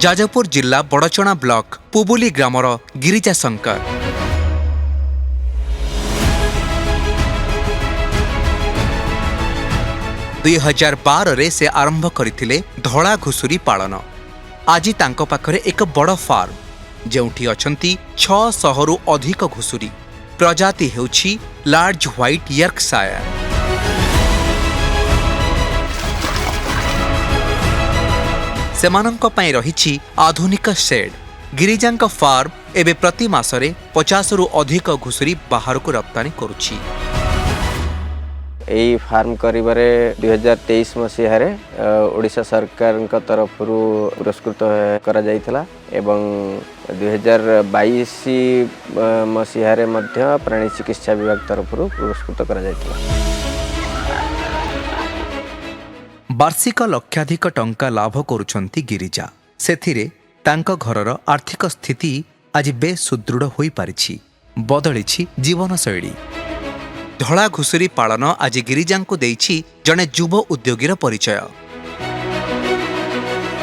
जाजपुर जिला Badachana block पुबुली grammar Girija Shankar 2012 रे से आरंभ करथिले धड़ा घुसुरी पालन। आज तांको पाखरे एक बड़ फार्म जेउठी अछंती 600 रु अधिक घुसुरी। प्रजाति हेउछि लार्ज व्हाइट यर्कशायर। सेमानंक पई रहिछि आधुनिक शेड। गिरिजांक फार्म एबे प्रति मासरे 50 रु अधिक घुसुरी बाहर को रप्तानी करुछि। यही फार्म करिबारे 2023 मसीह ओडिशा सरकार तरफ पुरस्कृत करा जाइथला एवं 2022 मसीह मध्य प्राणी चिकित्सा विभाग तरफ पुरस्कृत करा जाइथला। वार्षिक लक्षाधिक टंका लाभ करुछंती गिरिजा। सेथिरे तांको घरर आर्थिक स्थिति आज बेस सुदृढ़ होई पारिछि। बदलिछि जीवन शैली। धड़ा घुसुरी पालन आज गिरिजांकु देइछि जने युव उद्योगीर परिचय।